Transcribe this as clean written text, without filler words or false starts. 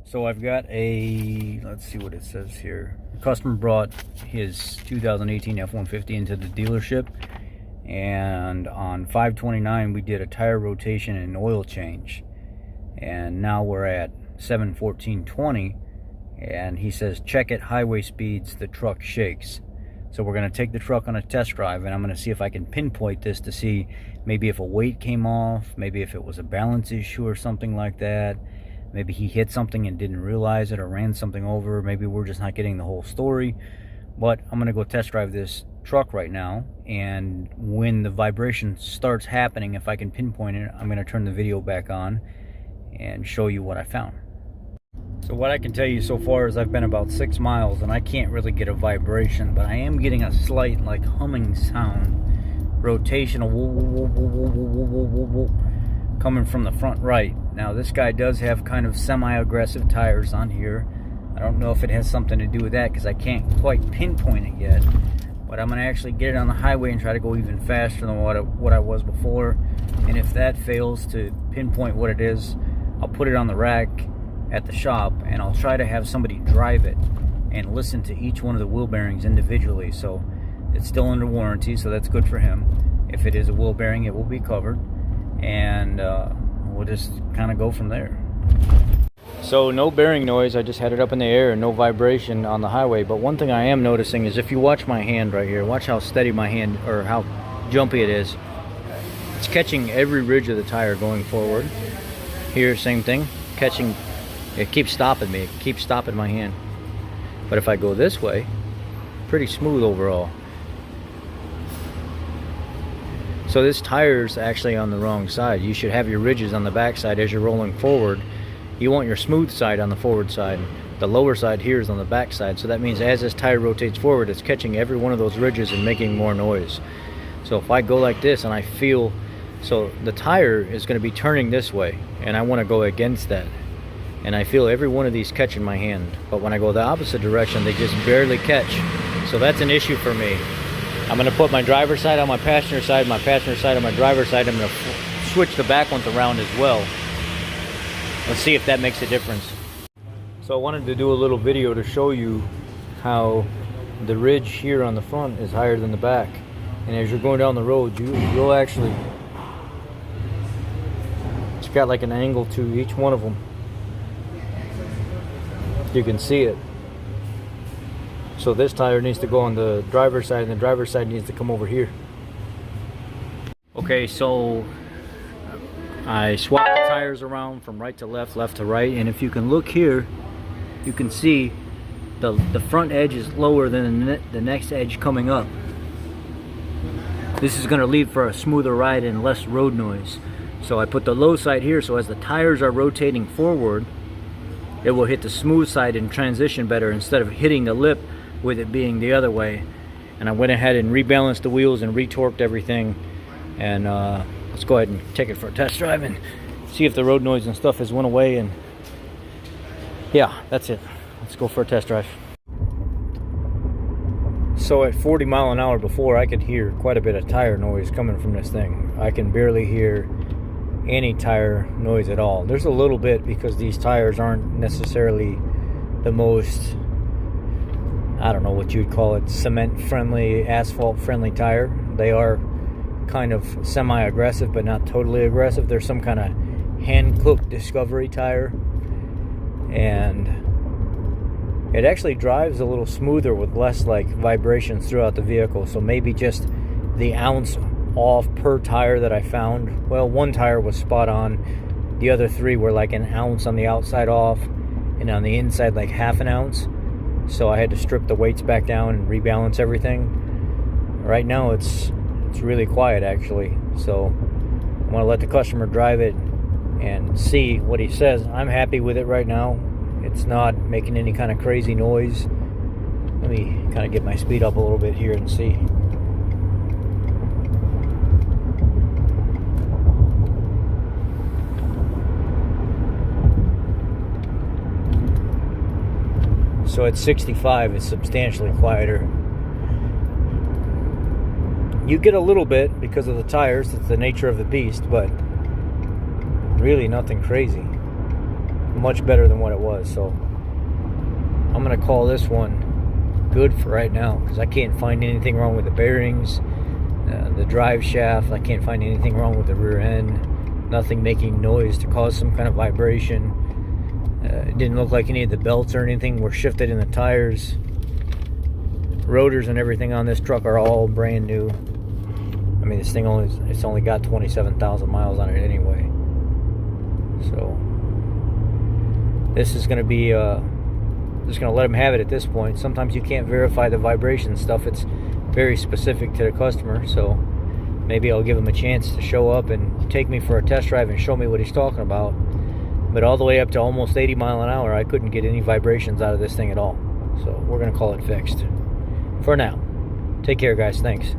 So I've got a, let's see what it says here. The customer brought his 2018 F150 into the dealership, and on 5/29 we did a tire rotation and oil change, and now we're at 7/14/20, and he says check at highway speeds, the truck shakes. So we're going to take the truck on a test drive, and I'm going to see if I can pinpoint this to see maybe if a weight came off, maybe if it was a balance issue or something like that. Maybe he hit something and didn't realize it, or ran something over. Maybe we're just not getting the whole story. But I'm going to go test drive this truck right now, and when the vibration starts happening, if I can pinpoint it, I'm going to turn the video back on and show you what I found. So what I can tell you so far is I've been about 6 miles and I can't really get a vibration, but I am getting a slight like humming sound, rotational whoa, whoa, whoa, whoa, whoa, whoa, whoa, whoa, coming from the front right. Now this guy does have kind of semi-aggressive tires on here. I don't know if it has something to do with that because I can't quite pinpoint it yet, but I'm going to actually get it on the highway and try to go even faster than what I was before. And if that fails to pinpoint what it is, I'll put it on the rack at the shop, and I'll try to have somebody drive it and listen to each one of the wheel bearings individually. So it's still under warranty, so that's good for him. If it is a wheel bearing, it will be covered, and we'll just kind of go from there. So no bearing noise, I just had it up in the air, and no vibration on the highway. But one thing I am noticing is if you watch my hand right here, watch how steady my hand, or how jumpy it is. It's catching every ridge of the tire going forward. Here, same thing, catching. It keeps stopping me, it keeps stopping my hand. But if I go this way, pretty smooth overall. So this tire's actually on the wrong side. You should have your ridges on the back side as you're rolling forward. You want your smooth side on the forward side. The lower side here is on the back side. So that means as this tire rotates forward, it's catching every one of those ridges and making more noise. So if I go like this and I feel, so the tire is going to be turning this way, and I want to go against that. And I feel every one of these catching my hand. But when I go the opposite direction, they just barely catch. So that's an issue for me. I'm going to put my driver's side on my passenger side on my driver's side. I'm going to switch the back ones around as well. Let's see if that makes a difference. So I wanted to do a little video to show you how the ridge here on the front is higher than the back. And as you're going down the road, you'll actually, it's got like an angle to each one of them. You can see it. So this tire needs to go on the driver's side, and the driver's side needs to come over here. Okay, so I swapped the tires around from right to left, left to right, and if you can look here, you can see the front edge is lower than the next edge coming up. This is going to lead for a smoother ride and less road noise. So I put the low side here, so as the tires are rotating forward, it will hit the smooth side and transition better instead of hitting the lip with it being the other way. And I went ahead and rebalanced the wheels and retorqued everything. And let's go ahead and take it for a test drive and see if the road noise and stuff has went away. And yeah, that's it. Let's go for a test drive. So at 40 mile an hour before, I could hear quite a bit of tire noise coming from this thing. I can barely hear any tire noise at all. There's a little bit because these tires aren't necessarily the most, I don't know what you'd call it, cement friendly, asphalt friendly tire. They are kind of semi-aggressive but not totally aggressive. There's some kind of hand-cooked Discovery tire, and it actually drives a little smoother with less like vibrations throughout the vehicle. So maybe just the ounce off per tire that I found. Well, one tire was spot on. The other three were like an ounce on the outside off, and on the inside like half an ounce. So I had to strip the weights back down and rebalance everything. Right now it's really quiet actually. So I want to let the customer drive it and see what he says. I'm happy with it right now. It's not making any kind of crazy noise. Let me kind of get my speed up a little bit here and see. So at 65, it's substantially quieter. You get a little bit because of the tires, it's the nature of the beast, but really nothing crazy. much better than what it was. So I'm gonna call this one good for right now, because I can't find anything wrong with the bearings, the drive shaft. I can't find anything wrong with the rear end. Nothing making noise to cause some kind of vibration. It didn't look like any of the belts or anything were shifted in the tires. Rotors and everything on this truck are all brand new. I mean, this thing it's only got 27,000 miles on it anyway. So this is going to be just going to let them have it at this point. Sometimes you can't verify the vibration stuff. It's very specific to the customer. So maybe I'll give him a chance to show up and take me for a test drive and show me what he's talking about. But all the way up to almost 80 miles an hour, I couldn't get any vibrations out of this thing at all. So we're going to call it fixed for now. Take care, guys. Thanks.